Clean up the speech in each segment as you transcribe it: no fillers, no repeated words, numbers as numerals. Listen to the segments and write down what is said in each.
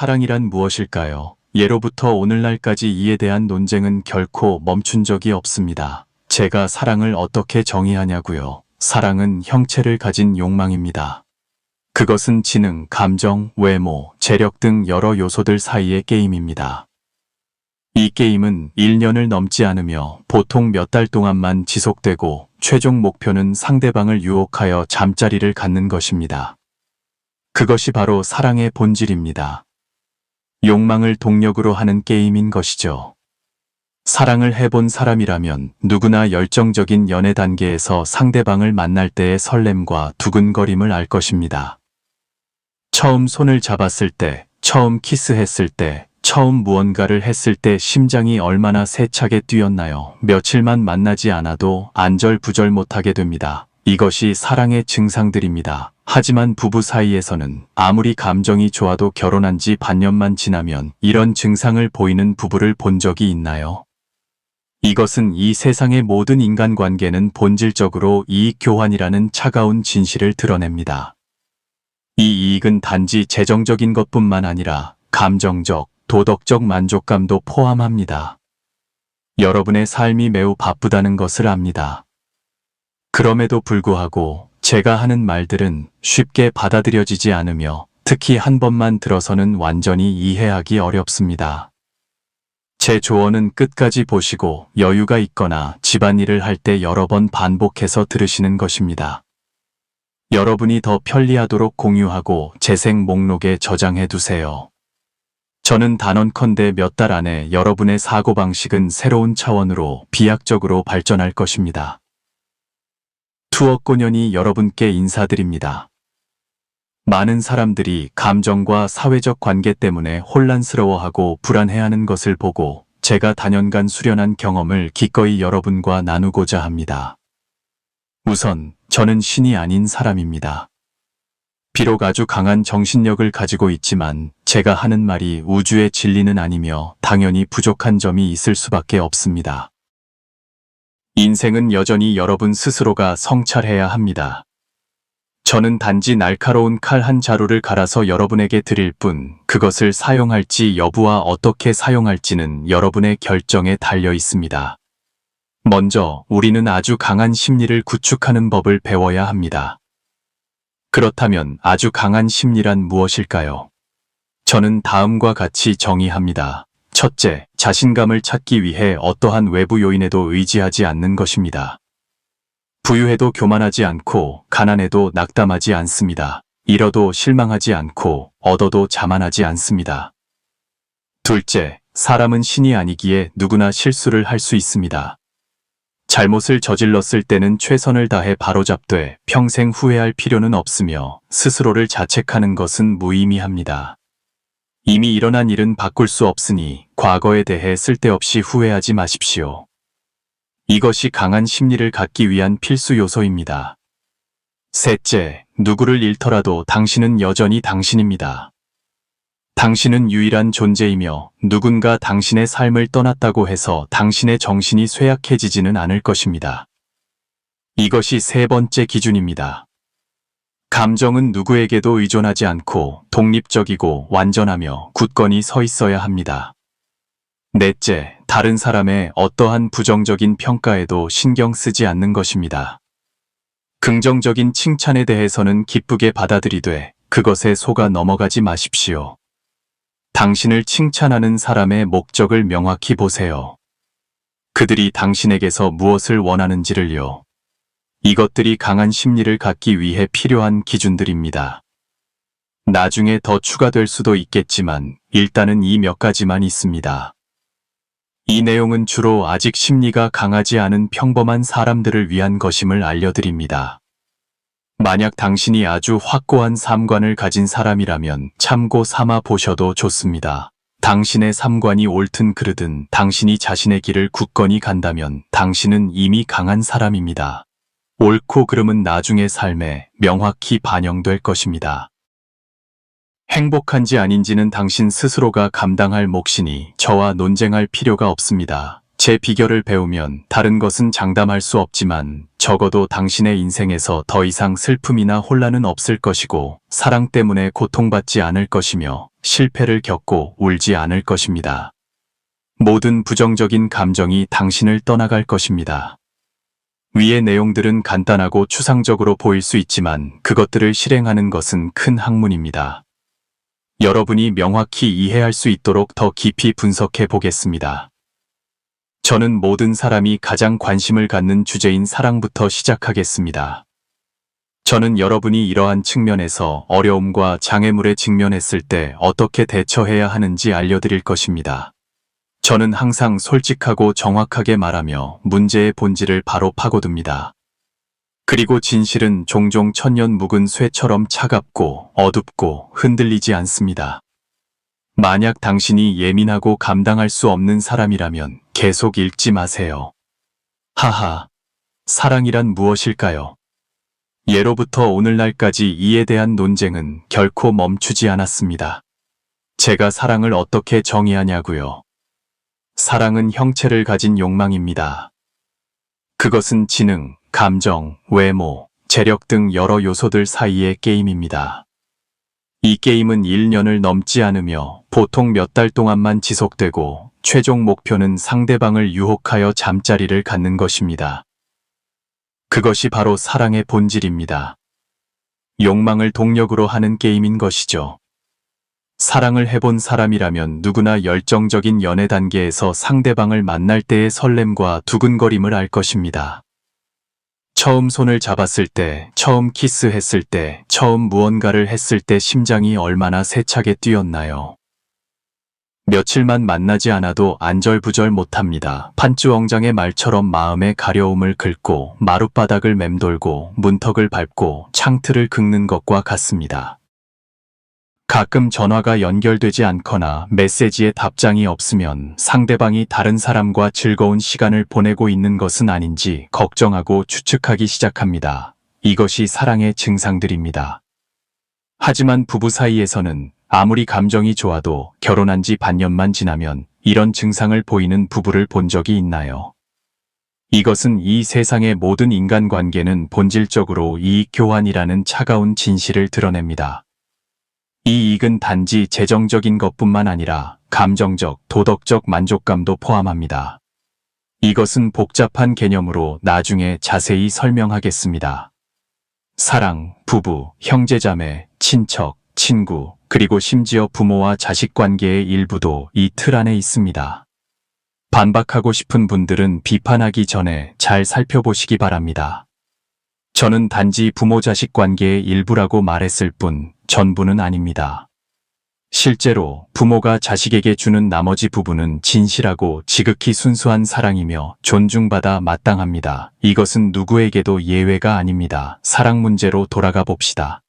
사랑이란 무엇일까요? 예로부터 오늘날까지 이에 대한 논쟁은 결코 멈춘 적이 없습니다. 제가 사랑을 어떻게 정의하냐고요? 사랑은 형체를 가진 욕망입니다. 그것은 지능, 감정, 외모, 재력 등 여러 요소들 사이의 게임입니다. 이 게임은 1년을 넘지 않으며 보통 몇 달 동안만 지속되고 최종 목표는 상대방을 유혹하여 잠자리를 갖는 것입니다. 그것이 바로 사랑의 본질입니다. 욕망을 동력으로 하는 게임인 것이죠. 사랑을 해본 사람이라면 누구나 열정적인 연애 단계에서 상대방을 만날 때의 설렘과 두근거림을 알 것입니다. 처음 손을 잡았을 때, 처음 키스했을 때, 처음 무언가를 했을 때 심장이 얼마나 세차게 뛰었나요? 며칠만 만나지 않아도 안절부절 못하게 됩니다. 이것이 사랑의 증상들입니다. 하지만 부부 사이에서는 아무리 감정이 좋아도 결혼한 지 반년만 지나면 이런 증상을 보이는 부부를 본 적이 있나요? 이것은 이 세상의 모든 인간관계는 본질적으로 이익 교환이라는 차가운 진실을 드러냅니다. 이 이익은 단지 재정적인 것뿐만 아니라 감정적, 도덕적 만족감도 포함합니다. 여러분의 삶이 매우 바쁘다는 것을 압니다. 그럼에도 불구하고 제가 하는 말들은 쉽게 받아들여지지 않으며 특히 한 번만 들어서는 완전히 이해하기 어렵습니다. 제 조언은 끝까지 보시고 여유가 있거나 집안일을 할 때 여러 번 반복해서 들으시는 것입니다. 여러분이 더 편리하도록 공유하고 재생 목록에 저장해 두세요. 저는 단언컨대 몇 달 안에 여러분의 사고방식은 새로운 차원으로 비약적으로 발전할 것입니다. 투어꼬년이 여러분께 인사드립니다. 많은 사람들이 감정과 사회적 관계 때문에 혼란스러워하고 불안해하는 것을 보고 제가 다년간 수련한 경험을 기꺼이 여러분과 나누고자 합니다. 우선 저는 신이 아닌 사람입니다. 비록 아주 강한 정신력을 가지고 있지만 제가 하는 말이 우주의 진리는 아니며 당연히 부족한 점이 있을 수밖에 없습니다. 인생은 여전히 여러분 스스로가 성찰해야 합니다. 저는 단지 날카로운 칼 한 자루를 갈아서 여러분에게 드릴 뿐 그것을 사용할지 여부와 어떻게 사용할지는 여러분의 결정에 달려 있습니다. 먼저 우리는 아주 강한 심리를 구축하는 법을 배워야 합니다. 그렇다면 아주 강한 심리란 무엇일까요? 저는 다음과 같이 정의합니다. 첫째, 자신감을 찾기 위해 어떠한 외부 요인에도 의지하지 않는 것입니다. 부유해도 교만하지 않고 가난해도 낙담하지 않습니다. 잃어도 실망하지 않고 얻어도 자만하지 않습니다. 둘째, 사람은 신이 아니기에 누구나 실수를 할 수 있습니다. 잘못을 저질렀을 때는 최선을 다해 바로잡되 평생 후회할 필요는 없으며 스스로를 자책하는 것은 무의미합니다. 이미 일어난 일은 바꿀 수 없으니 과거에 대해 쓸데없이 후회하지 마십시오. 이것이 강한 심리를 갖기 위한 필수 요소입니다. 셋째, 누구를 잃더라도 당신은 여전히 당신입니다. 당신은 유일한 존재이며 누군가 당신의 삶을 떠났다고 해서 당신의 정신이 쇠약해지지는 않을 것입니다. 이것이 세 번째 기준입니다. 감정은 누구에게도 의존하지 않고 독립적이고 완전하며 굳건히 서 있어야 합니다. 넷째, 다른 사람의 어떠한 부정적인 평가에도 신경 쓰지 않는 것입니다. 긍정적인 칭찬에 대해서는 기쁘게 받아들이되 그것에 속아 넘어가지 마십시오. 당신을 칭찬하는 사람의 목적을 명확히 보세요. 그들이 당신에게서 무엇을 원하는지를요. 이것들이 강한 심리를 갖기 위해 필요한 기준들입니다. 나중에 더 추가될 수도 있겠지만 일단은 이 몇 가지만 있습니다. 이 내용은 주로 아직 심리가 강하지 않은 평범한 사람들을 위한 것임을 알려드립니다. 만약 당신이 아주 확고한 삼관을 가진 사람이라면 참고 삼아 보셔도 좋습니다. 당신의 삼관이 옳든 그르든 당신이 자신의 길을 굳건히 간다면 당신은 이미 강한 사람입니다. 옳고 그름은 나중의 삶에 명확히 반영될 것입니다. 행복한지 아닌지는 당신 스스로가 감당할 몫이니 저와 논쟁할 필요가 없습니다. 제 비결을 배우면 다른 것은 장담할 수 없지만 적어도 당신의 인생에서 더 이상 슬픔이나 혼란은 없을 것이고 사랑 때문에 고통받지 않을 것이며 실패를 겪고 울지 않을 것입니다. 모든 부정적인 감정이 당신을 떠나갈 것입니다. 위의 내용들은 간단하고 추상적으로 보일 수 있지만 그것들을 실행하는 것은 큰 학문입니다. 여러분이 명확히 이해할 수 있도록 더 깊이 분석해 보겠습니다. 저는 모든 사람이 가장 관심을 갖는 주제인 사랑부터 시작하겠습니다. 저는 여러분이 이러한 측면에서 어려움과 장애물에 직면했을 때 어떻게 대처해야 하는지 알려드릴 것입니다. 저는 항상 솔직하고 정확하게 말하며 문제의 본질을 바로 파고듭니다. 그리고 진실은 종종 천년 묵은 쇠처럼 차갑고 어둡고 흔들리지 않습니다. 만약 당신이 예민하고 감당할 수 없는 사람이라면 계속 읽지 마세요. 하하, 사랑이란 무엇일까요? 예로부터 오늘날까지 이에 대한 논쟁은 결코 멈추지 않았습니다. 제가 사랑을 어떻게 정의하냐고요? 사랑은 형체를 가진 욕망입니다. 그것은 지능, 감정, 외모, 재력 등 여러 요소들 사이의 게임입니다. 이 게임은 1년을 넘지 않으며 보통 몇 달 동안만 지속되고 최종 목표는 상대방을 유혹하여 잠자리를 갖는 것입니다. 그것이 바로 사랑의 본질입니다. 욕망을 동력으로 하는 게임인 것이죠. 사랑을 해본 사람이라면 누구나 열정적인 연애 단계에서 상대방을 만날 때의 설렘과 두근거림을 알 것입니다. 처음 손을 잡았을 때, 처음 키스했을 때, 처음 무언가를 했을 때 심장이 얼마나 세차게 뛰었나요? 며칠만 만나지 않아도 안절부절 못합니다. 판주엉장의 말처럼 마음의 가려움을 긁고 마룻바닥을 맴돌고 문턱을 밟고 창틀을 긁는 것과 같습니다. 가끔 전화가 연결되지 않거나 메시지에 답장이 없으면 상대방이 다른 사람과 즐거운 시간을 보내고 있는 것은 아닌지 걱정하고 추측하기 시작합니다. 이것이 사랑의 증상들입니다. 하지만 부부 사이에서는 아무리 감정이 좋아도 결혼한 지 반년만 지나면 이런 증상을 보이는 부부를 본 적이 있나요? 이것은 이 세상의 모든 인간관계는 본질적으로 이익 교환이라는 차가운 진실을 드러냅니다. 이 이익은 단지 재정적인 것뿐만 아니라 감정적, 도덕적 만족감도 포함합니다. 이것은 복잡한 개념으로 나중에 자세히 설명하겠습니다. 사랑, 부부, 형제자매, 친척, 친구, 그리고 심지어 부모와 자식 관계의 일부도 이 틀 안에 있습니다. 반박하고 싶은 분들은 비판하기 전에 잘 살펴보시기 바랍니다. 저는 단지 부모-자식 관계의 일부라고 말했을 뿐 전부는 아닙니다. 실제로 부모가 자식에게 주는 나머지 부분은 진실하고 지극히 순수한 사랑이며 존중받아 마땅합니다. 이것은 누구에게도 예외가 아닙니다. 사랑 문제로 돌아가 봅시다.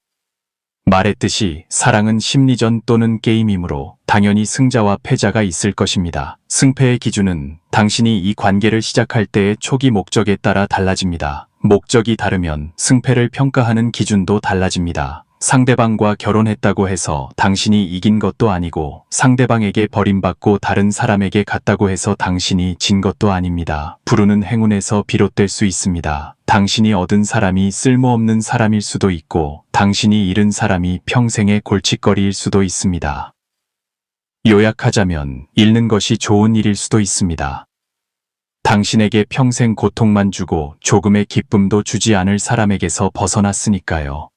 말했듯이 사랑은 심리전 또는 게임이므로 당연히 승자와 패자가 있을 것입니다. 승패의 기준은 당신이 이 관계를 시작할 때의 초기 목적에 따라 달라집니다. 목적이 다르면 승패를 평가하는 기준도 달라집니다. 상대방과 결혼했다고 해서 당신이 이긴 것도 아니고 상대방에게 버림받고 다른 사람에게 갔다고 해서 당신이 진 것도 아닙니다. 부르는 행운에서 비롯될 수 있습니다. 당신이 얻은 사람이 쓸모없는 사람일 수도 있고 당신이 잃은 사람이 평생의 골칫거리일 수도 있습니다. 요약하자면 잃는 것이 좋은 일일 수도 있습니다. 당신에게 평생 고통만 주고 조금의 기쁨도 주지 않을 사람에게서 벗어났으니까요.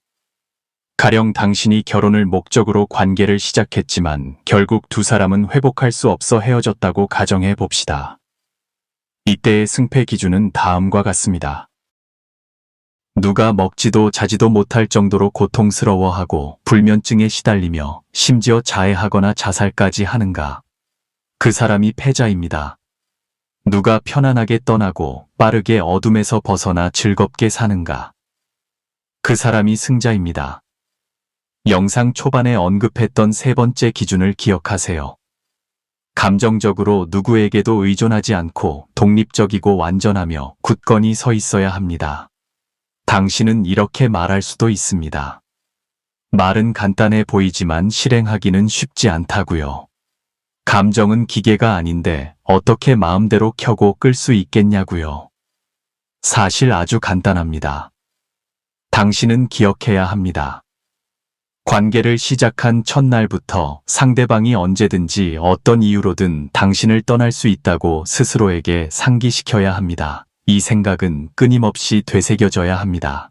가령 당신이 결혼을 목적으로 관계를 시작했지만 결국 두 사람은 회복할 수 없어 헤어졌다고 가정해 봅시다. 이때의 승패 기준은 다음과 같습니다. 누가 먹지도 자지도 못할 정도로 고통스러워하고 불면증에 시달리며 심지어 자해하거나 자살까지 하는가? 그 사람이 패자입니다. 누가 편안하게 떠나고 빠르게 어둠에서 벗어나 즐겁게 사는가? 그 사람이 승자입니다. 영상 초반에 언급했던 세 번째 기준을 기억하세요. 감정적으로 누구에게도 의존하지 않고 독립적이고 완전하며 굳건히 서 있어야 합니다. 당신은 이렇게 말할 수도 있습니다. 말은 간단해 보이지만 실행하기는 쉽지 않다고요. 감정은 기계가 아닌데 어떻게 마음대로 켜고 끌 수 있겠냐고요. 사실 아주 간단합니다. 당신은 기억해야 합니다. 관계를 시작한 첫날부터 상대방이 언제든지 어떤 이유로든 당신을 떠날 수 있다고 스스로에게 상기시켜야 합니다. 이 생각은 끊임없이 되새겨져야 합니다.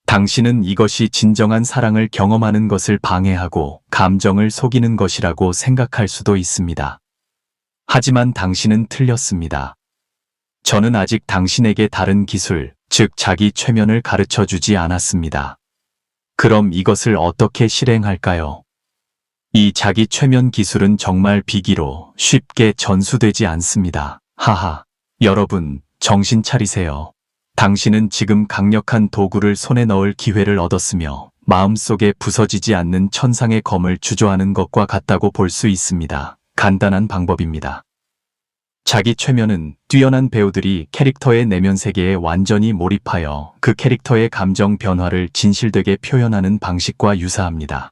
당신은 이것이 진정한 사랑을 경험하는 것을 방해하고 감정을 속이는 것이라고 생각할 수도 있습니다. 하지만 당신은 틀렸습니다. 저는 아직 당신에게 다른 기술, 즉 자기 최면을 가르쳐 주지 않았습니다. 그럼 이것을 어떻게 실행할까요? 이 자기 최면 기술은 정말 비기로 쉽게 전수되지 않습니다. 하하. 여러분, 정신 차리세요. 당신은 지금 강력한 도구를 손에 넣을 기회를 얻었으며 마음속에 부서지지 않는 천상의 검을 주저하는 것과 같다고 볼 수 있습니다. 간단한 방법입니다. 자기 최면은 뛰어난 배우들이 캐릭터의 내면 세계에 완전히 몰입하여 그 캐릭터의 감정 변화를 진실되게 표현하는 방식과 유사합니다.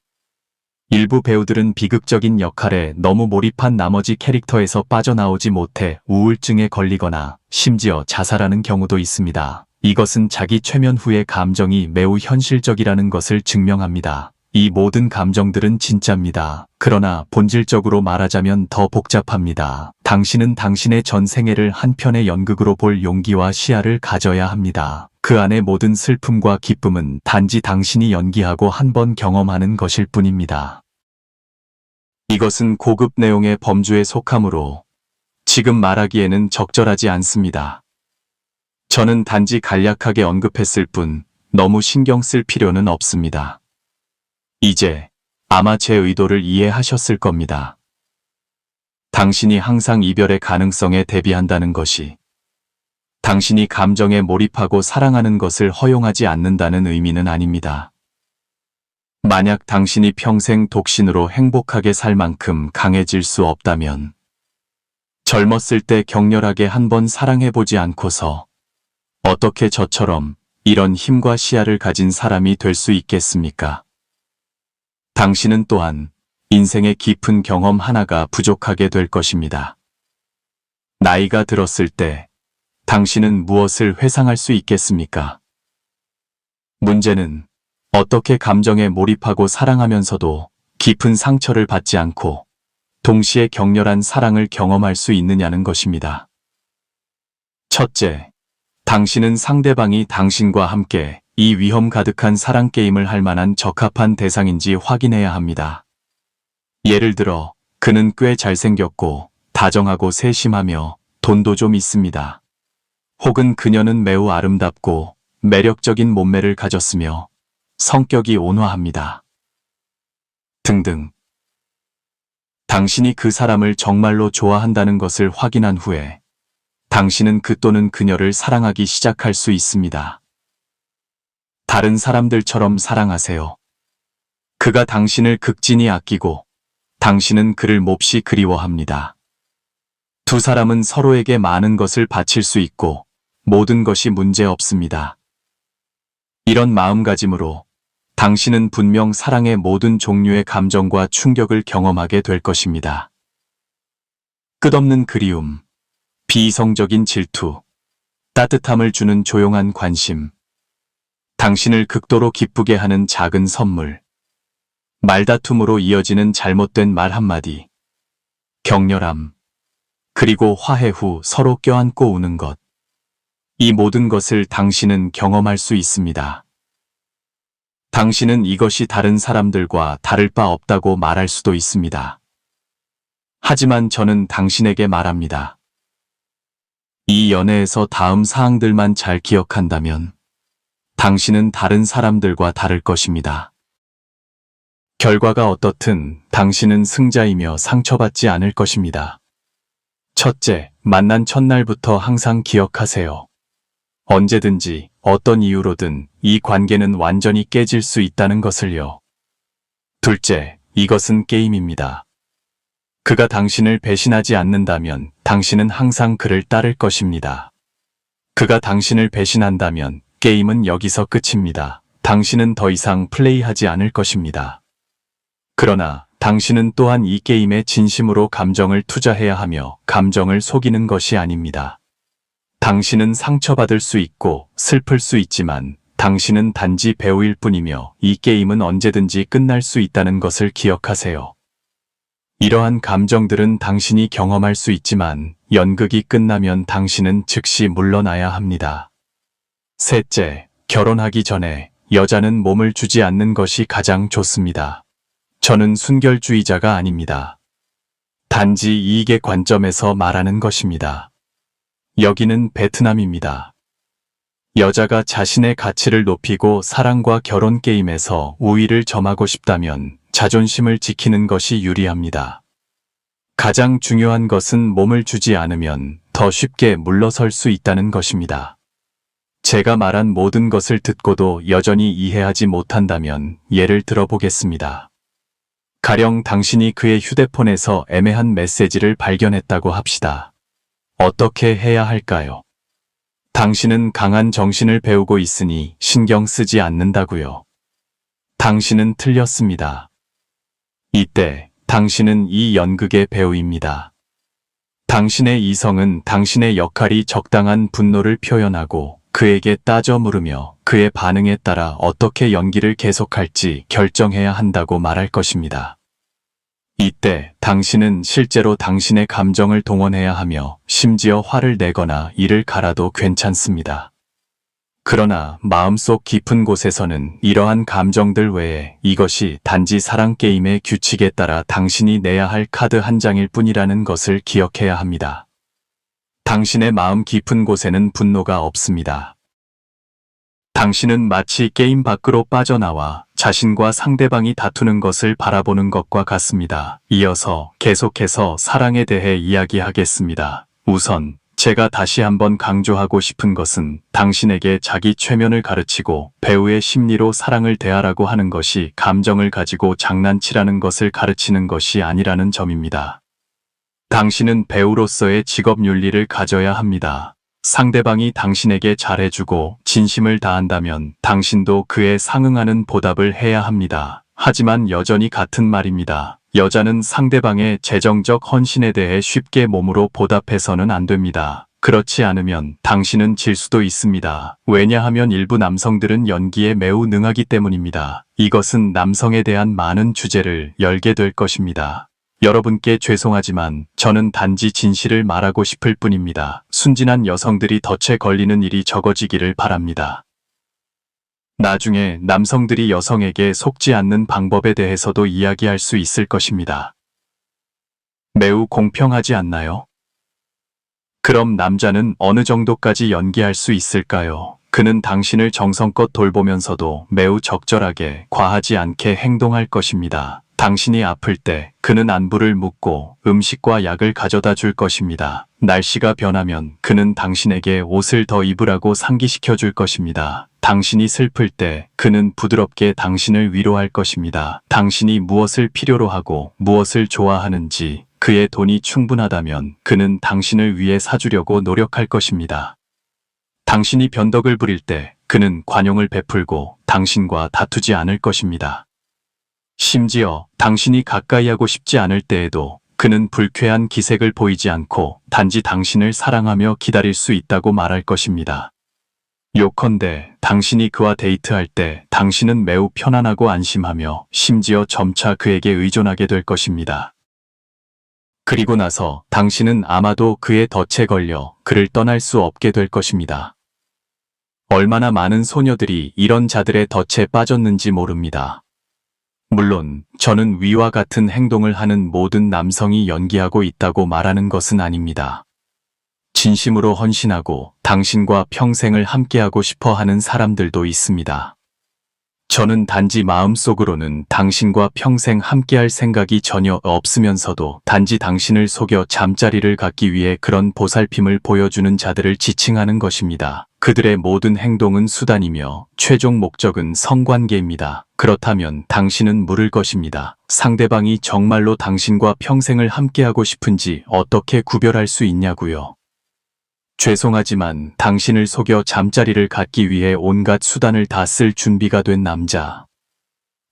일부 배우들은 비극적인 역할에 너무 몰입한 나머지 캐릭터에서 빠져나오지 못해 우울증에 걸리거나 심지어 자살하는 경우도 있습니다. 이것은 자기 최면 후의 감정이 매우 현실적이라는 것을 증명합니다. 이 모든 감정들은 진짜입니다. 그러나 본질적으로 말하자면 더 복잡합니다. 당신은 당신의 전 생애를 한 편의 연극으로 볼 용기와 시야를 가져야 합니다. 그 안의 모든 슬픔과 기쁨은 단지 당신이 연기하고 한 번 경험하는 것일 뿐입니다. 이것은 고급 내용의 범주에 속하므로 지금 말하기에는 적절하지 않습니다. 저는 단지 간략하게 언급했을 뿐 너무 신경 쓸 필요는 없습니다. 이제 아마 제 의도를 이해하셨을 겁니다. 당신이 항상 이별의 가능성에 대비한다는 것이 당신이 감정에 몰입하고 사랑하는 것을 허용하지 않는다는 의미는 아닙니다. 만약 당신이 평생 독신으로 행복하게 살 만큼 강해질 수 없다면 젊었을 때 격렬하게 한번 사랑해보지 않고서 어떻게 저처럼 이런 힘과 시야를 가진 사람이 될 수 있겠습니까? 당신은 또한 인생의 깊은 경험 하나가 부족하게 될 것입니다. 나이가 들었을 때 당신은 무엇을 회상할 수 있겠습니까? 문제는 어떻게 감정에 몰입하고 사랑하면서도 깊은 상처를 받지 않고 동시에 격렬한 사랑을 경험할 수 있느냐는 것입니다. 첫째, 당신은 상대방이 당신과 함께 이 위험 가득한 사랑 게임을 할 만한 적합한 대상인지 확인해야 합니다. 예를 들어, 그는 꽤 잘생겼고 다정하고 세심하며 돈도 좀 있습니다. 혹은 그녀는 매우 아름답고 매력적인 몸매를 가졌으며 성격이 온화합니다. 등등. 당신이 그 사람을 정말로 좋아한다는 것을 확인한 후에 당신은 그 또는 그녀를 사랑하기 시작할 수 있습니다. 다른 사람들처럼 사랑하세요. 그가 당신을 극진히 아끼고 당신은 그를 몹시 그리워합니다. 두 사람은 서로에게 많은 것을 바칠 수 있고 모든 것이 문제 없습니다. 이런 마음가짐으로 당신은 분명 사랑의 모든 종류의 감정과 충격을 경험하게 될 것입니다. 끝없는 그리움, 비이성적인 질투, 따뜻함을 주는 조용한 관심, 당신을 극도로 기쁘게 하는 작은 선물, 말다툼으로 이어지는 잘못된 말 한마디, 격렬함, 그리고 화해 후 서로 껴안고 우는 것. 이 모든 것을 당신은 경험할 수 있습니다. 당신은 이것이 다른 사람들과 다를 바 없다고 말할 수도 있습니다. 하지만 저는 당신에게 말합니다. 이 연애에서 다음 사항들만 잘 기억한다면 당신은 다른 사람들과 다를 것입니다. 결과가 어떻든 당신은 승자이며 상처받지 않을 것입니다. 첫째, 만난 첫날부터 항상 기억하세요. 언제든지 어떤 이유로든 이 관계는 완전히 깨질 수 있다는 것을요. 둘째, 이것은 게임입니다. 그가 당신을 배신하지 않는다면 당신은 항상 그를 따를 것입니다. 그가 당신을 배신한다면 게임은 여기서 끝입니다. 당신은 더 이상 플레이하지 않을 것입니다. 그러나 당신은 또한 이 게임에 진심으로 감정을 투자해야 하며 감정을 속이는 것이 아닙니다. 당신은 상처받을 수 있고 슬플 수 있지만 당신은 단지 배우일 뿐이며 이 게임은 언제든지 끝날 수 있다는 것을 기억하세요. 이러한 감정들은 당신이 경험할 수 있지만 연극이 끝나면 당신은 즉시 물러나야 합니다. 셋째, 결혼하기 전에 여자는 몸을 주지 않는 것이 가장 좋습니다. 저는 순결주의자가 아닙니다. 단지 이익의 관점에서 말하는 것입니다. 여기는 베트남입니다. 여자가 자신의 가치를 높이고 사랑과 결혼 게임에서 우위를 점하고 싶다면 자존심을 지키는 것이 유리합니다. 가장 중요한 것은 몸을 주지 않으면 더 쉽게 물러설 수 있다는 것입니다. 제가 말한 모든 것을 듣고도 여전히 이해하지 못한다면 예를 들어보겠습니다. 가령 당신이 그의 휴대폰에서 애매한 메시지를 발견했다고 합시다. 어떻게 해야 할까요? 당신은 강한 정신을 배우고 있으니 신경 쓰지 않는다고요. 당신은 틀렸습니다. 이때 당신은 이 연극의 배우입니다. 당신의 이성은 당신의 역할이 적당한 분노를 표현하고 그에게 따져 물으며 그의 반응에 따라 어떻게 연기를 계속할지 결정해야 한다고 말할 것입니다. 이때 당신은 실제로 당신의 감정을 동원해야 하며 심지어 화를 내거나 이를 갈아도 괜찮습니다. 그러나 마음속 깊은 곳에서는 이러한 감정들 외에 이것이 단지 사랑 게임의 규칙에 따라 당신이 내야 할 카드 한 장일 뿐이라는 것을 기억해야 합니다. 당신의 마음 깊은 곳에는 분노가 없습니다. 당신은 마치 게임 밖으로 빠져나와 자신과 상대방이 다투는 것을 바라보는 것과 같습니다. 이어서 계속해서 사랑에 대해 이야기하겠습니다. 우선 제가 다시 한번 강조하고 싶은 것은 당신에게 자기 최면을 가르치고 배우의 심리로 사랑을 대하라고 하는 것이 감정을 가지고 장난치라는 것을 가르치는 것이 아니라는 점입니다. 당신은 배우로서의 직업 윤리를 가져야 합니다. 상대방이 당신에게 잘해주고 진심을 다한다면 당신도 그에 상응하는 보답을 해야 합니다. 하지만 여전히 같은 말입니다. 여자는 상대방의 재정적 헌신에 대해 쉽게 몸으로 보답해서는 안 됩니다. 그렇지 않으면 당신은 질 수도 있습니다. 왜냐하면 일부 남성들은 연기에 매우 능하기 때문입니다. 이것은 남성에 대한 많은 주제를 열게 될 것입니다. 여러분께 죄송하지만 저는 단지 진실을 말하고 싶을 뿐입니다. 순진한 여성들이 덫에 걸리는 일이 적어지기를 바랍니다. 나중에 남성들이 여성에게 속지 않는 방법에 대해서도 이야기할 수 있을 것입니다. 매우 공평하지 않나요? 그럼 남자는 어느 정도까지 연기할 수 있을까요? 그는 당신을 정성껏 돌보면서도 매우 적절하게 과하지 않게 행동할 것입니다. 당신이 아플 때 그는 안부를 묻고 음식과 약을 가져다 줄 것입니다. 날씨가 변하면 그는 당신에게 옷을 더 입으라고 상기시켜 줄 것입니다. 당신이 슬플 때 그는 부드럽게 당신을 위로할 것입니다. 당신이 무엇을 필요로 하고 무엇을 좋아하는지 그의 돈이 충분하다면 그는 당신을 위해 사주려고 노력할 것입니다. 당신이 변덕을 부릴 때 그는 관용을 베풀고 당신과 다투지 않을 것입니다. 심지어 당신이 가까이 하고 싶지 않을 때에도 그는 불쾌한 기색을 보이지 않고 단지 당신을 사랑하며 기다릴 수 있다고 말할 것입니다. 요컨대 당신이 그와 데이트할 때 당신은 매우 편안하고 안심하며 심지어 점차 그에게 의존하게 될 것입니다. 그리고 나서 당신은 아마도 그의 덫에 걸려 그를 떠날 수 없게 될 것입니다. 얼마나 많은 소녀들이 이런 자들의 덫에 빠졌는지 모릅니다. 물론 저는 위와 같은 행동을 하는 모든 남성이 연기하고 있다고 말하는 것은 아닙니다. 진심으로 헌신하고 당신과 평생을 함께하고 싶어 하는 사람들도 있습니다. 저는 단지 마음속으로는 당신과 평생 함께할 생각이 전혀 없으면서도 단지 당신을 속여 잠자리를 갖기 위해 그런 보살핌을 보여주는 자들을 지칭하는 것입니다. 그들의 모든 행동은 수단이며 최종 목적은 성관계입니다. 그렇다면 당신은 물을 것입니다. 상대방이 정말로 당신과 평생을 함께하고 싶은지 어떻게 구별할 수 있냐고요. 죄송하지만 당신을 속여 잠자리를 갖기 위해 온갖 수단을 다 쓸 준비가 된 남자.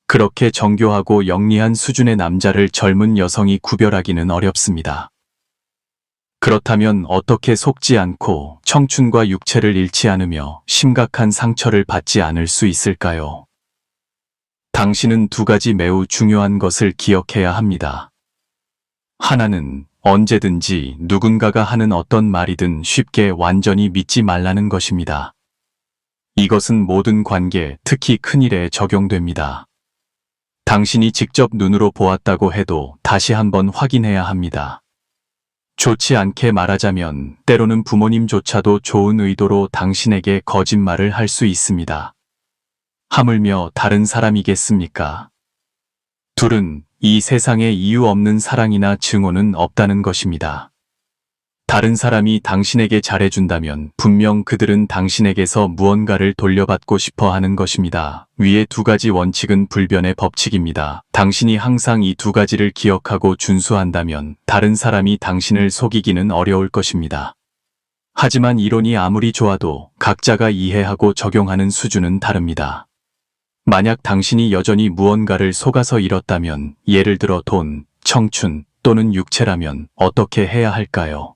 그렇게 정교하고 영리한 수준의 남자를 젊은 여성이 구별하기는 어렵습니다. 그렇다면 어떻게 속지 않고 청춘과 육체를 잃지 않으며 심각한 상처를 받지 않을 수 있을까요? 당신은 두 가지 매우 중요한 것을 기억해야 합니다. 하나는 언제든지 누군가가 하는 어떤 말이든 쉽게 완전히 믿지 말라는 것입니다. 이것은 모든 관계, 특히 큰일에 적용됩니다. 당신이 직접 눈으로 보았다고 해도 다시 한번 확인해야 합니다. 좋지 않게 말하자면 때로는 부모님조차도 좋은 의도로 당신에게 거짓말을 할 수 있습니다. 하물며 다른 사람이겠습니까? 둘은 이 세상에 이유 없는 사랑이나 증오는 없다는 것입니다. 다른 사람이 당신에게 잘해준다면 분명 그들은 당신에게서 무언가를 돌려받고 싶어 하는 것입니다. 위의 두 가지 원칙은 불변의 법칙입니다. 당신이 항상 이 두 가지를 기억하고 준수한다면 다른 사람이 당신을 속이기는 어려울 것입니다. 하지만 이론이 아무리 좋아도 각자가 이해하고 적용하는 수준은 다릅니다. 만약 당신이 여전히 무언가를 속아서 잃었다면, 예를 들어 돈, 청춘 또는 육체라면 어떻게 해야 할까요?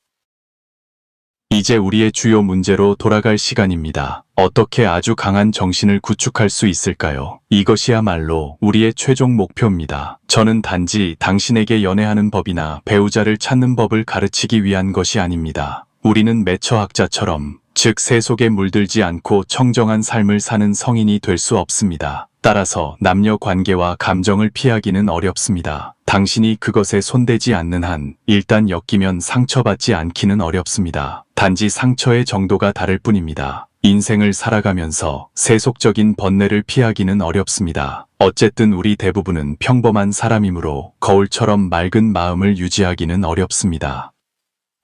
이제 우리의 주요 문제로 돌아갈 시간입니다. 어떻게 아주 강한 정신을 구축할 수 있을까요? 이것이야말로 우리의 최종 목표입니다. 저는 단지 당신에게 연애하는 법이나 배우자를 찾는 법을 가르치기 위한 것이 아닙니다. 우리는 매처학자처럼, 즉 세속에 물들지 않고 청정한 삶을 사는 성인이 될 수 없습니다. 따라서 남녀 관계와 감정을 피하기는 어렵습니다. 당신이 그것에 손대지 않는 한 일단 엮이면 상처받지 않기는 어렵습니다. 단지 상처의 정도가 다를 뿐입니다. 인생을 살아가면서 세속적인 번뇌를 피하기는 어렵습니다. 어쨌든 우리 대부분은 평범한 사람이므로 거울처럼 맑은 마음을 유지하기는 어렵습니다.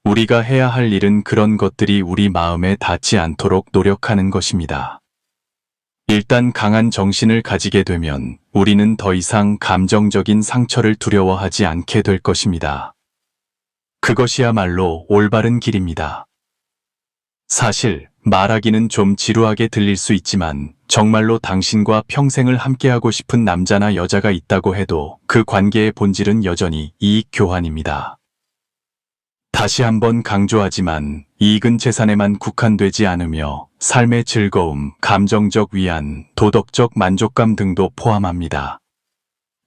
우리가 해야 할 일은 그런 것들이 우리 마음에 닿지 않도록 노력하는 것입니다. 일단 강한 정신을 가지게 되면 우리는 더 이상 감정적인 상처를 두려워하지 않게 될 것입니다. 그것이야말로 올바른 길입니다. 사실 말하기는 좀 지루하게 들릴 수 있지만 정말로 당신과 평생을 함께하고 싶은 남자나 여자가 있다고 해도 그 관계의 본질은 여전히 이익 교환입니다. 다시 한번 강조하지만 이익은 재산에만 국한되지 않으며 삶의 즐거움, 감정적 위안, 도덕적 만족감 등도 포함합니다.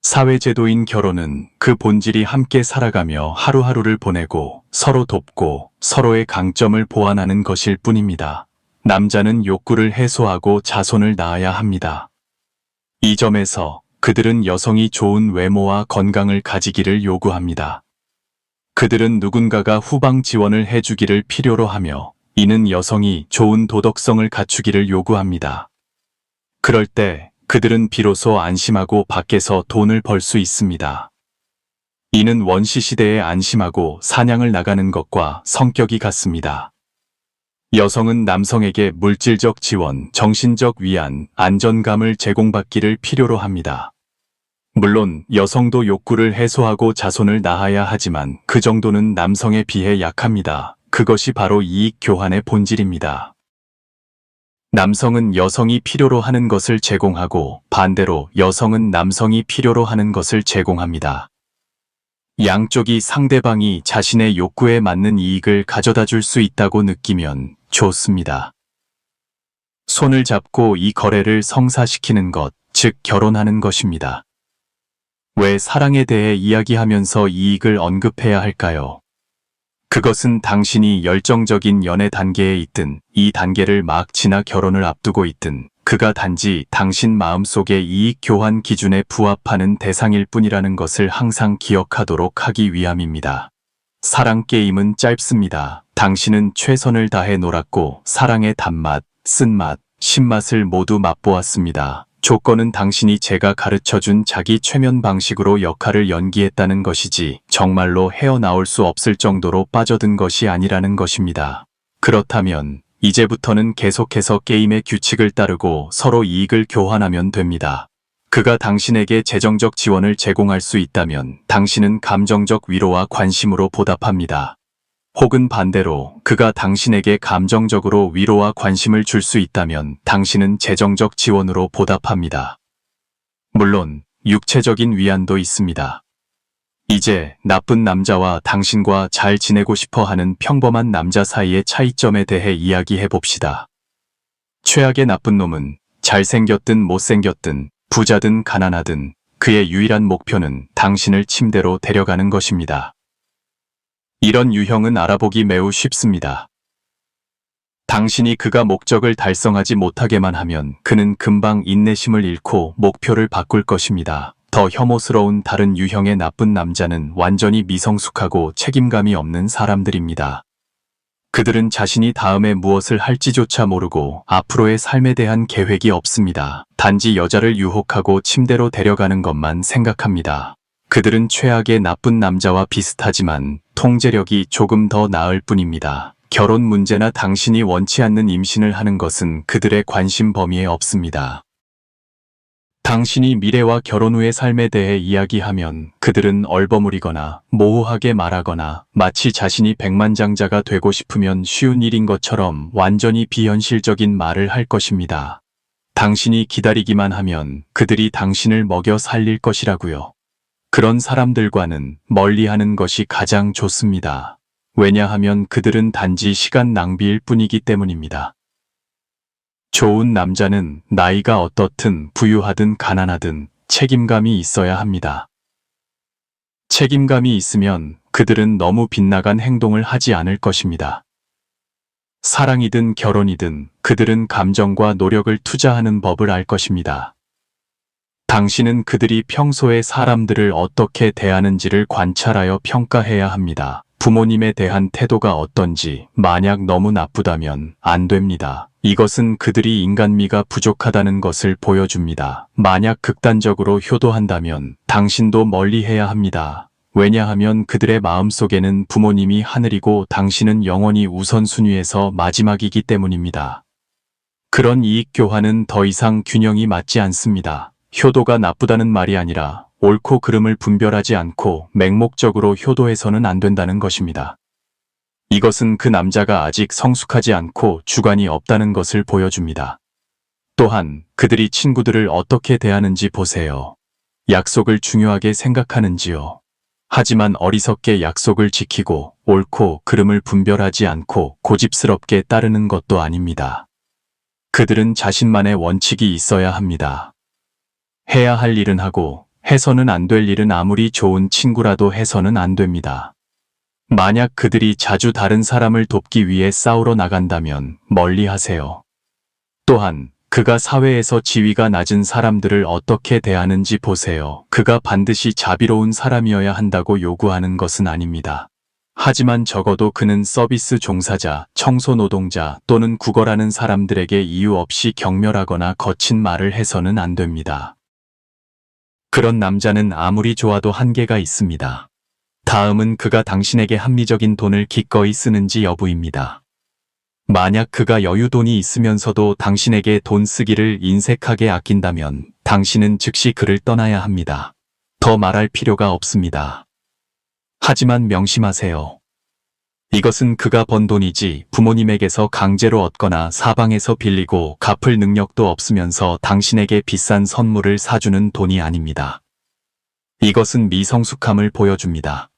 사회제도인 결혼은 그 본질이 함께 살아가며 하루하루를 보내고 서로 돕고 서로의 강점을 보완하는 것일 뿐입니다. 남자는 욕구를 해소하고 자손을 낳아야 합니다. 이 점에서 그들은 여성이 좋은 외모와 건강을 가지기를 요구합니다. 그들은 누군가가 후방 지원을 해주기를 필요로 하며 이는 여성이 좋은 도덕성을 갖추기를 요구합니다. 그럴 때 그들은 비로소 안심하고 밖에서 돈을 벌 수 있습니다. 이는 원시 시대에 안심하고 사냥을 나가는 것과 성격이 같습니다. 여성은 남성에게 물질적 지원, 정신적 위안, 안전감을 제공받기를 필요로 합니다. 물론 여성도 욕구를 해소하고 자손을 낳아야 하지만 그 정도는 남성에 비해 약합니다. 그것이 바로 이익 교환의 본질입니다. 남성은 여성이 필요로 하는 것을 제공하고 반대로 여성은 남성이 필요로 하는 것을 제공합니다. 양쪽이 상대방이 자신의 욕구에 맞는 이익을 가져다 줄 수 있다고 느끼면 좋습니다. 손을 잡고 이 거래를 성사시키는 것, 즉 결혼하는 것입니다. 왜 사랑에 대해 이야기하면서 이익을 언급해야 할까요? 그것은 당신이 열정적인 연애 단계에 있든 이 단계를 막 지나 결혼을 앞두고 있든 그가 단지 당신 마음속의 이익 교환 기준에 부합하는 대상일 뿐이라는 것을 항상 기억하도록 하기 위함입니다. 사랑 게임은 짧습니다. 당신은 최선을 다해 놀았고 사랑의 단맛, 쓴맛, 신맛을 모두 맛보았습니다. 조건은 당신이 제가 가르쳐준 자기 최면 방식으로 역할을 연기했다는 것이지 정말로 헤어나올 수 없을 정도로 빠져든 것이 아니라는 것입니다. 그렇다면 이제부터는 계속해서 게임의 규칙을 따르고 서로 이익을 교환하면 됩니다. 그가 당신에게 재정적 지원을 제공할 수 있다면 당신은 감정적 위로와 관심으로 보답합니다. 혹은 반대로 그가 당신에게 감정적으로 위로와 관심을 줄 수 있다면 당신은 재정적 지원으로 보답합니다. 물론 육체적인 위안도 있습니다. 이제 나쁜 남자와 당신과 잘 지내고 싶어 하는 평범한 남자 사이의 차이점에 대해 이야기해 봅시다. 최악의 나쁜 놈은 잘생겼든 못생겼든 부자든 가난하든 그의 유일한 목표는 당신을 침대로 데려가는 것입니다. 이런 유형은 알아보기 매우 쉽습니다. 당신이 그가 목적을 달성하지 못하게만 하면 그는 금방 인내심을 잃고 목표를 바꿀 것입니다. 더 혐오스러운 다른 유형의 나쁜 남자는 완전히 미성숙하고 책임감이 없는 사람들입니다. 그들은 자신이 다음에 무엇을 할지조차 모르고 앞으로의 삶에 대한 계획이 없습니다. 단지 여자를 유혹하고 침대로 데려가는 것만 생각합니다. 그들은 최악의 나쁜 남자와 비슷하지만 통제력이 조금 더 나을 뿐입니다. 결혼 문제나 당신이 원치 않는 임신을 하는 것은 그들의 관심 범위에 없습니다. 당신이 미래와 결혼 후의 삶에 대해 이야기하면 그들은 얼버무리거나 모호하게 말하거나 마치 자신이 백만장자가 되고 싶으면 쉬운 일인 것처럼 완전히 비현실적인 말을 할 것입니다. 당신이 기다리기만 하면 그들이 당신을 먹여 살릴 것이라고요. 그런 사람들과는 멀리하는 것이 가장 좋습니다. 왜냐하면 그들은 단지 시간 낭비일 뿐이기 때문입니다. 좋은 남자는 나이가 어떻든 부유하든 가난하든 책임감이 있어야 합니다. 책임감이 있으면 그들은 너무 빗나간 행동을 하지 않을 것입니다. 사랑이든 결혼이든 그들은 감정과 노력을 투자하는 법을 알 것입니다. 당신은 그들이 평소에 사람들을 어떻게 대하는지를 관찰하여 평가해야 합니다. 부모님에 대한 태도가 어떤지 만약 너무 나쁘다면 안 됩니다. 이것은 그들이 인간미가 부족하다는 것을 보여줍니다. 만약 극단적으로 효도한다면 당신도 멀리해야 합니다. 왜냐하면 그들의 마음속에는 부모님이 하늘이고 당신은 영원히 우선순위에서 마지막이기 때문입니다. 그런 이익 교환은 더 이상 균형이 맞지 않습니다. 효도가 나쁘다는 말이 아니라 옳고 그름을 분별하지 않고 맹목적으로 효도해서는 안 된다는 것입니다. 이것은 그 남자가 아직 성숙하지 않고 주관이 없다는 것을 보여줍니다. 또한 그들이 친구들을 어떻게 대하는지 보세요. 약속을 중요하게 생각하는지요. 하지만 어리석게 약속을 지키고 옳고 그름을 분별하지 않고 고집스럽게 따르는 것도 아닙니다. 그들은 자신만의 원칙이 있어야 합니다. 해야 할 일은 하고 해서는 안 될 일은 아무리 좋은 친구라도 해서는 안 됩니다. 만약 그들이 자주 다른 사람을 돕기 위해 싸우러 나간다면 멀리 하세요. 또한 그가 사회에서 지위가 낮은 사람들을 어떻게 대하는지 보세요. 그가 반드시 자비로운 사람이어야 한다고 요구하는 것은 아닙니다. 하지만 적어도 그는 서비스 종사자, 청소 노동자 또는 구걸하는 사람들에게 이유 없이 경멸하거나 거친 말을 해서는 안 됩니다. 그런 남자는 아무리 좋아도 한계가 있습니다. 다음은 그가 당신에게 합리적인 돈을 기꺼이 쓰는지 여부입니다. 만약 그가 여유돈이 있으면서도 당신에게 돈 쓰기를 인색하게 아낀다면 당신은 즉시 그를 떠나야 합니다. 더 말할 필요가 없습니다. 하지만 명심하세요. 이것은 그가 번 돈이지 부모님에게서 강제로 얻거나 사방에서 빌리고 갚을 능력도 없으면서 당신에게 비싼 선물을 사주는 돈이 아닙니다. 이것은 미성숙함을 보여줍니다.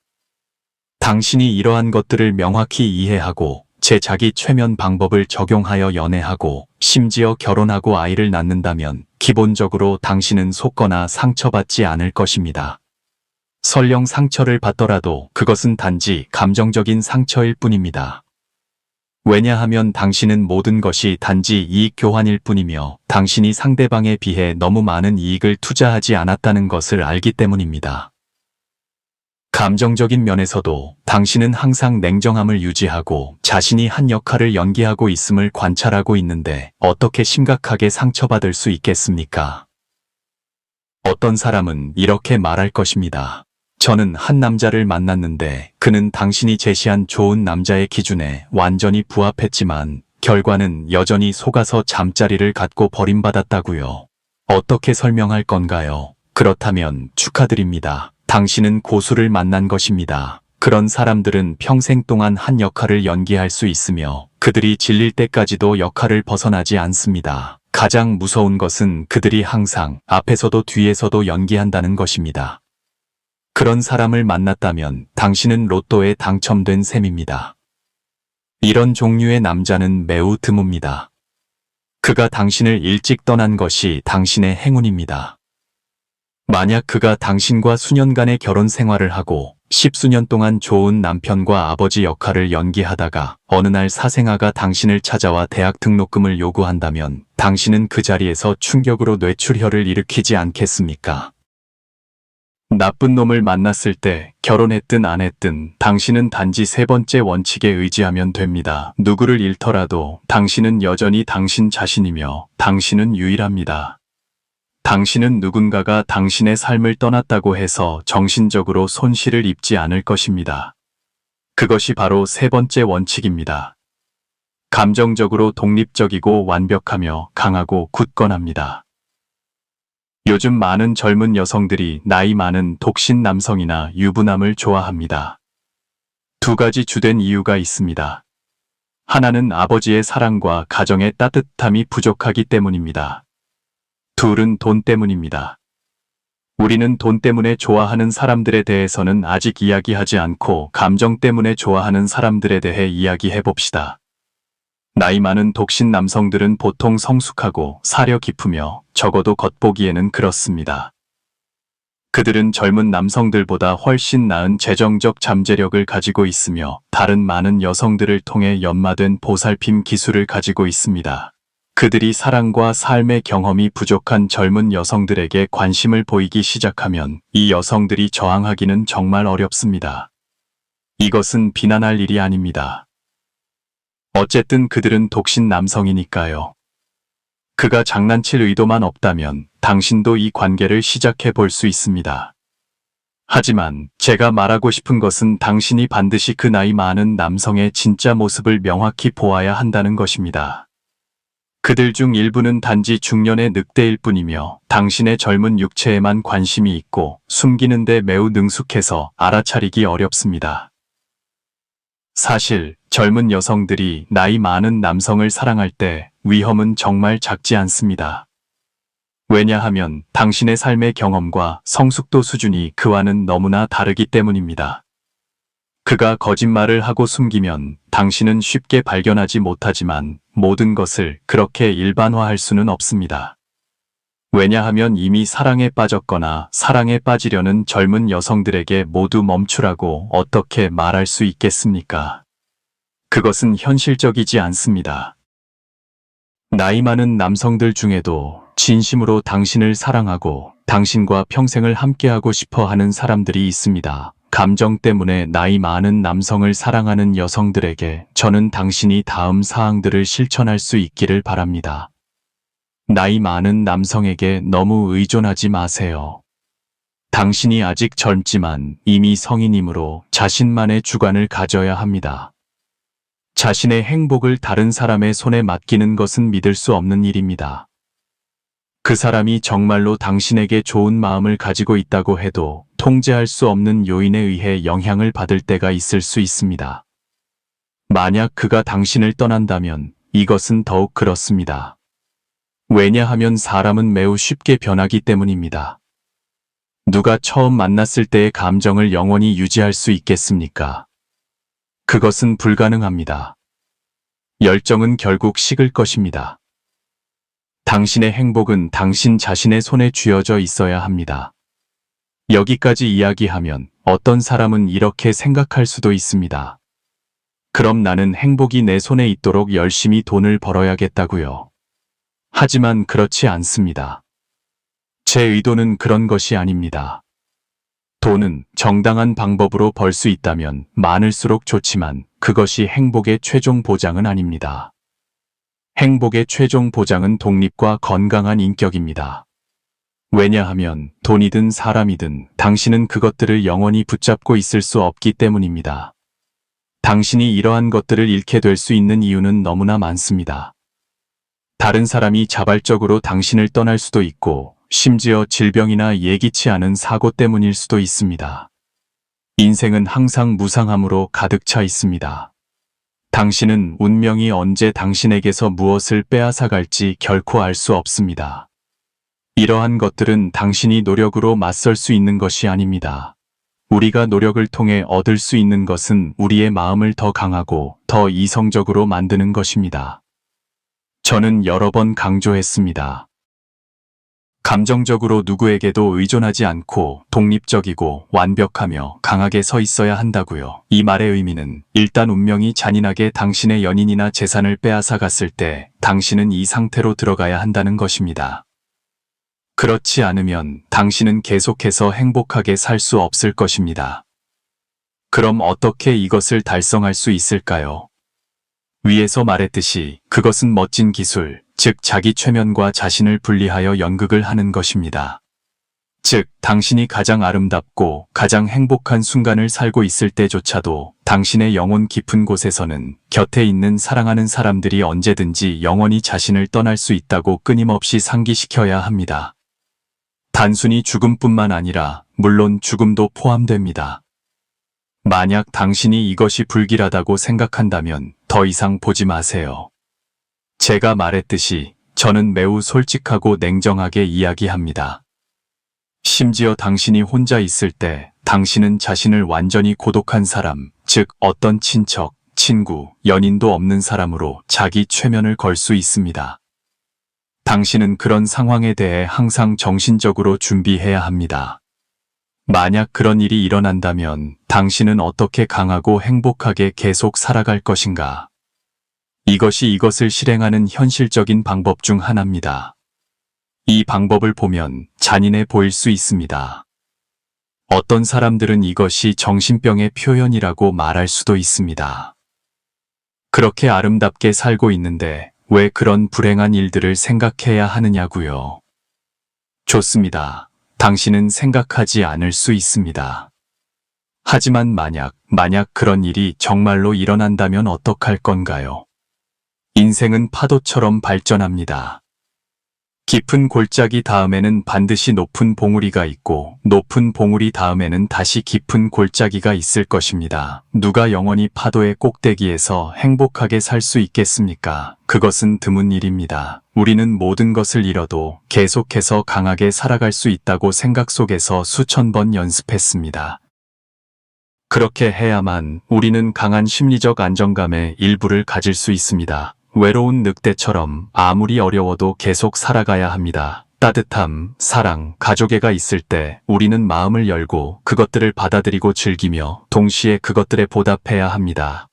당신이 이러한 것들을 명확히 이해하고 제 자기 최면 방법을 적용하여 연애하고 심지어 결혼하고 아이를 낳는다면 기본적으로 당신은 속거나 상처받지 않을 것입니다. 설령 상처를 받더라도 그것은 단지 감정적인 상처일 뿐입니다. 왜냐하면 당신은 모든 것이 단지 이익 교환일 뿐이며 당신이 상대방에 비해 너무 많은 이익을 투자하지 않았다는 것을 알기 때문입니다. 감정적인 면에서도 당신은 항상 냉정함을 유지하고 자신이 한 역할을 연기하고 있음을 관찰하고 있는데 어떻게 심각하게 상처받을 수 있겠습니까? 어떤 사람은 이렇게 말할 것입니다. 저는 한 남자를 만났는데 그는 당신이 제시한 좋은 남자의 기준에 완전히 부합했지만 결과는 여전히 속아서 잠자리를 갖고 버림받았다고요. 어떻게 설명할 건가요? 그렇다면 축하드립니다. 당신은 고수를 만난 것입니다. 그런 사람들은 평생 동안 한 역할을 연기할 수 있으며 그들이 질릴 때까지도 역할을 벗어나지 않습니다. 가장 무서운 것은 그들이 항상 앞에서도 뒤에서도 연기한다는 것입니다. 그런 사람을 만났다면 당신은 로또에 당첨된 셈입니다. 이런 종류의 남자는 매우 드뭅니다. 그가 당신을 일찍 떠난 것이 당신의 행운입니다. 만약 그가 당신과 수년간의 결혼 생활을 하고 10수년 동안 좋은 남편과 아버지 역할을 연기하다가 어느 날 사생아가 당신을 찾아와 대학 등록금을 요구한다면 당신은 그 자리에서 충격으로 뇌출혈을 일으키지 않겠습니까? 나쁜 놈을 만났을 때 결혼했든 안 했든 당신은 단지 세 번째 원칙에 의지하면 됩니다. 누구를 잃더라도 당신은 여전히 당신 자신이며 당신은 유일합니다. 당신은 누군가가 당신의 삶을 떠났다고 해서 정신적으로 손실을 입지 않을 것입니다. 그것이 바로 세 번째 원칙입니다. 감정적으로 독립적이고 완벽하며 강하고 굳건합니다. 요즘 많은 젊은 여성들이 나이 많은 독신 남성이나 유부남을 좋아합니다. 두 가지 주된 이유가 있습니다. 하나는 아버지의 사랑과 가정의 따뜻함이 부족하기 때문입니다. 둘은 돈 때문입니다. 우리는 돈 때문에 좋아하는 사람들에 대해서는 아직 이야기하지 않고 감정 때문에 좋아하는 사람들에 대해 이야기해 봅시다. 나이 많은 독신 남성들은 보통 성숙하고 사려 깊으며 적어도 겉보기에는 그렇습니다. 그들은 젊은 남성들보다 훨씬 나은 재정적 잠재력을 가지고 있으며 다른 많은 여성들을 통해 연마된 보살핌 기술을 가지고 있습니다. 그들이 사랑과 삶의 경험이 부족한 젊은 여성들에게 관심을 보이기 시작하면 이 여성들이 저항하기는 정말 어렵습니다. 이것은 비난할 일이 아닙니다. 어쨌든 그들은 독신 남성이니까요. 그가 장난칠 의도만 없다면 당신도 이 관계를 시작해 볼 수 있습니다. 하지만 제가 말하고 싶은 것은 당신이 반드시 그 나이 많은 남성의 진짜 모습을 명확히 보아야 한다는 것입니다. 그들 중 일부는 단지 중년의 늑대일 뿐이며 당신의 젊은 육체에만 관심이 있고 숨기는 데 매우 능숙해서 알아차리기 어렵습니다. 사실 젊은 여성들이 나이 많은 남성을 사랑할 때 위험은 정말 작지 않습니다. 왜냐하면 당신의 삶의 경험과 성숙도 수준이 그와는 너무나 다르기 때문입니다. 그가 거짓말을 하고 숨기면 당신은 쉽게 발견하지 못하지만 모든 것을 그렇게 일반화할 수는 없습니다. 왜냐하면 이미 사랑에 빠졌거나 사랑에 빠지려는 젊은 여성들에게 모두 멈추라고 어떻게 말할 수 있겠습니까? 그것은 현실적이지 않습니다. 나이 많은 남성들 중에도 진심으로 당신을 사랑하고 당신과 평생을 함께하고 싶어 하는 사람들이 있습니다. 감정 때문에 나이 많은 남성을 사랑하는 여성들에게 저는 당신이 다음 사항들을 실천할 수 있기를 바랍니다. 나이 많은 남성에게 너무 의존하지 마세요. 당신이 아직 젊지만 이미 성인이므로 자신만의 주관을 가져야 합니다. 자신의 행복을 다른 사람의 손에 맡기는 것은 믿을 수 없는 일입니다. 그 사람이 정말로 당신에게 좋은 마음을 가지고 있다고 해도 통제할 수 없는 요인에 의해 영향을 받을 때가 있을 수 있습니다. 만약 그가 당신을 떠난다면 이것은 더욱 그렇습니다. 왜냐하면 사람은 매우 쉽게 변하기 때문입니다. 누가 처음 만났을 때의 감정을 영원히 유지할 수 있겠습니까? 그것은 불가능합니다. 열정은 결국 식을 것입니다. 당신의 행복은 당신 자신의 손에 쥐어져 있어야 합니다. 여기까지 이야기하면 어떤 사람은 이렇게 생각할 수도 있습니다. 그럼 나는 행복이 내 손에 있도록 열심히 돈을 벌어야겠다고요. 하지만 그렇지 않습니다. 제 의도는 그런 것이 아닙니다. 돈은 정당한 방법으로 벌 수 있다면 많을수록 좋지만 그것이 행복의 최종 보장은 아닙니다. 행복의 최종 보장은 독립과 건강한 인격입니다. 왜냐하면 돈이든 사람이든 당신은 그것들을 영원히 붙잡고 있을 수 없기 때문입니다. 당신이 이러한 것들을 잃게 될 수 있는 이유는 너무나 많습니다. 다른 사람이 자발적으로 당신을 떠날 수도 있고 심지어 질병이나 예기치 않은 사고 때문일 수도 있습니다. 인생은 항상 무상함으로 가득 차 있습니다. 당신은 운명이 언제 당신에게서 무엇을 빼앗아갈지 결코 알 수 없습니다. 이러한 것들은 당신이 노력으로 맞설 수 있는 것이 아닙니다. 우리가 노력을 통해 얻을 수 있는 것은 우리의 마음을 더 강하고 더 이성적으로 만드는 것입니다. 저는 여러 번 강조했습니다. 감정적으로 누구에게도 의존하지 않고 독립적이고 완벽하며 강하게 서 있어야 한다고요. 이 말의 의미는 일단 운명이 잔인하게 당신의 연인이나 재산을 빼앗아 갔을 때 당신은 이 상태로 들어가야 한다는 것입니다. 그렇지 않으면 당신은 계속해서 행복하게 살 수 없을 것입니다. 그럼 어떻게 이것을 달성할 수 있을까요? 위에서 말했듯이 그것은 멋진 기술, 즉 자기 최면과 자신을 분리하여 연극을 하는 것입니다. 즉, 당신이 가장 아름답고 가장 행복한 순간을 살고 있을 때조차도 당신의 영혼 깊은 곳에서는 곁에 있는 사랑하는 사람들이 언제든지 영원히 자신을 떠날 수 있다고 끊임없이 상기시켜야 합니다. 단순히 죽음뿐만 아니라 물론 죽음도 포함됩니다. 만약 당신이 이것이 불길하다고 생각한다면 더 이상 보지 마세요. 제가 말했듯이 저는 매우 솔직하고 냉정하게 이야기합니다. 심지어 당신이 혼자 있을 때 당신은 자신을 완전히 고독한 사람, 즉 어떤 친척, 친구, 연인도 없는 사람으로 자기 최면을 걸 수 있습니다. 당신은 그런 상황에 대해 항상 정신적으로 준비해야 합니다. 만약 그런 일이 일어난다면 당신은 어떻게 강하고 행복하게 계속 살아갈 것인가? 이것이 이것을 실행하는 현실적인 방법 중 하나입니다. 이 방법을 보면 잔인해 보일 수 있습니다. 어떤 사람들은 이것이 정신병의 표현이라고 말할 수도 있습니다. 그렇게 아름답게 살고 있는데 왜 그런 불행한 일들을 생각해야 하느냐고요? 좋습니다. 당신은 생각하지 않을 수 있습니다. 하지만 만약 그런 일이 정말로 일어난다면 어떡할 건가요? 인생은 파도처럼 발전합니다. 깊은 골짜기 다음에는 반드시 높은 봉우리가 있고 높은 봉우리 다음에는 다시 깊은 골짜기가 있을 것입니다. 누가 영원히 파도의 꼭대기에서 행복하게 살 수 있겠습니까? 그것은 드문 일입니다. 우리는 모든 것을 잃어도 계속해서 강하게 살아갈 수 있다고 생각 속에서 수천 번 연습했습니다. 그렇게 해야만 우리는 강한 심리적 안정감의 일부를 가질 수 있습니다. 외로운 늑대처럼 아무리 어려워도 계속 살아가야 합니다. 따뜻함, 사랑, 가족애가 있을 때 우리는 마음을 열고 그것들을 받아들이고 즐기며 동시에 그것들에 보답해야 합니다.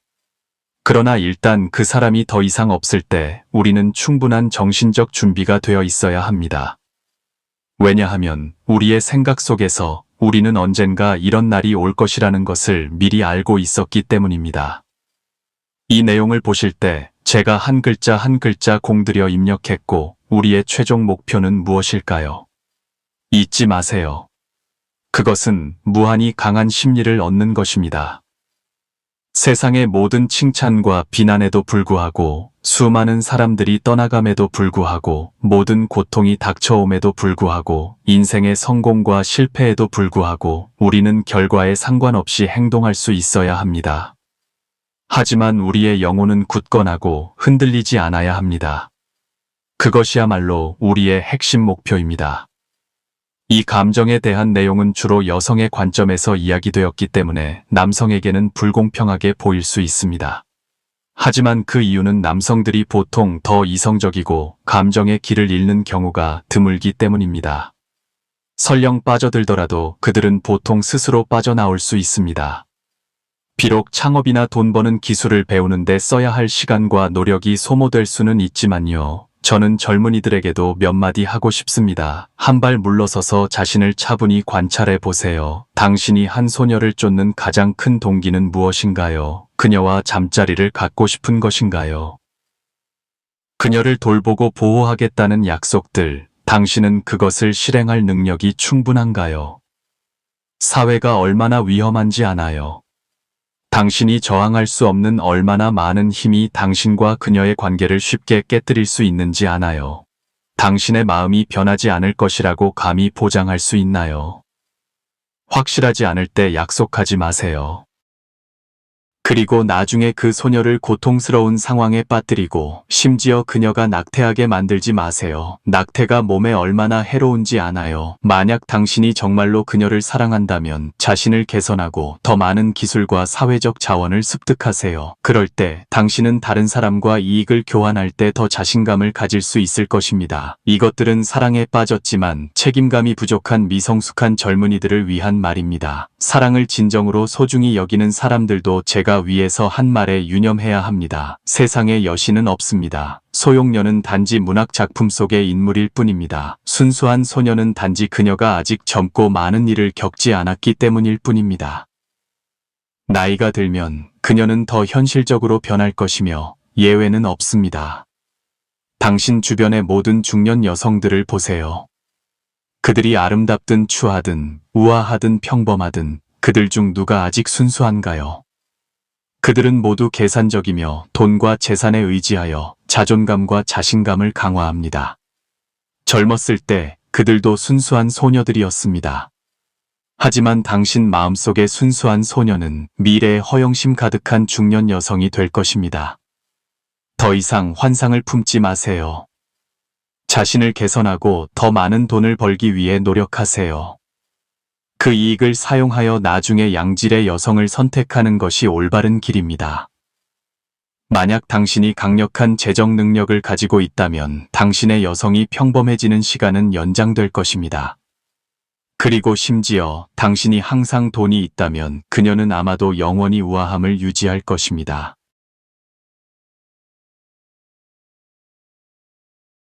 그러나 일단 그 사람이 더 이상 없을 때 우리는 충분한 정신적 준비가 되어 있어야 합니다. 왜냐하면 우리의 생각 속에서 우리는 언젠가 이런 날이 올 것이라는 것을 미리 알고 있었기 때문입니다. 이 내용을 보실 때 제가 한 글자 한 글자 공들여 입력했고 우리의 최종 목표는 무엇일까요? 잊지 마세요. 그것은 무한히 강한 심리를 얻는 것입니다. 세상의 모든 칭찬과 비난에도 불구하고 수많은 사람들이 떠나감에도 불구하고 모든 고통이 닥쳐옴에도 불구하고 인생의 성공과 실패에도 불구하고 우리는 결과에 상관없이 행동할 수 있어야 합니다. 하지만 우리의 영혼은 굳건하고 흔들리지 않아야 합니다. 그것이야말로 우리의 핵심 목표입니다. 이 감정에 대한 내용은 주로 여성의 관점에서 이야기되었기 때문에 남성에게는 불공평하게 보일 수 있습니다. 하지만 그 이유는 남성들이 보통 더 이성적이고 감정의 길을 잃는 경우가 드물기 때문입니다. 설령 빠져들더라도 그들은 보통 스스로 빠져나올 수 있습니다. 비록 창업이나 돈 버는 기술을 배우는 데 써야 할 시간과 노력이 소모될 수는 있지만요. 저는 젊은이들에게도 몇 마디 하고 싶습니다. 한 발 물러서서 자신을 차분히 관찰해 보세요. 당신이 한 소녀를 쫓는 가장 큰 동기는 무엇인가요? 그녀와 잠자리를 갖고 싶은 것인가요? 그녀를 돌보고 보호하겠다는 약속들, 당신은 그것을 실행할 능력이 충분한가요? 사회가 얼마나 위험한지 아나요? 당신이 저항할 수 없는 얼마나 많은 힘이 당신과 그녀의 관계를 쉽게 깨뜨릴 수 있는지 아나요? 당신의 마음이 변하지 않을 것이라고 감히 보장할 수 있나요? 확실하지 않을 때 약속하지 마세요. 그리고 나중에 그 소녀를 고통스러운 상황에 빠뜨리고 심지어 그녀가 낙태하게 만들지 마세요. 낙태가 몸에 얼마나 해로운지 아나요? 만약 당신이 정말로 그녀를 사랑한다면 자신을 개선하고 더 많은 기술과 사회적 자원을 습득하세요. 그럴 때 당신은 다른 사람과 이익을 교환할 때 더 자신감을 가질 수 있을 것입니다. 이것들은 사랑에 빠졌지만 책임감이 부족한 미성숙한 젊은이들을 위한 말입니다. 사랑을 진정으로 소중히 여기는 사람들도 제가 위에서 한 말에 유념해야 합니다. 세상에 여신은 없습니다. 소용녀는 단지 문학 작품 속의 인물일 뿐입니다. 순수한 소녀는 단지 그녀가 아직 젊고 많은 일을 겪지 않았기 때문일 뿐입니다. 나이가 들면 그녀는 더 현실적으로 변할 것이며 예외는 없습니다. 당신 주변의 모든 중년 여성들을 보세요. 그들이 아름답든 추하든 우아하든 평범하든 그들 중 누가 아직 순수한가요? 그들은 모두 계산적이며 돈과 재산에 의지하여 자존감과 자신감을 강화합니다. 젊었을 때 그들도 순수한 소녀들이었습니다. 하지만 당신 마음속의 순수한 소녀는 미래의 허영심 가득한 중년 여성이 될 것입니다. 더 이상 환상을 품지 마세요. 자신을 개선하고 더 많은 돈을 벌기 위해 노력하세요. 그 이익을 사용하여 나중에 양질의 여성을 선택하는 것이 올바른 길입니다. 만약 당신이 강력한 재정 능력을 가지고 있다면 당신의 여성이 평범해지는 시간은 연장될 것입니다. 그리고 심지어 당신이 항상 돈이 있다면 그녀는 아마도 영원히 우아함을 유지할 것입니다.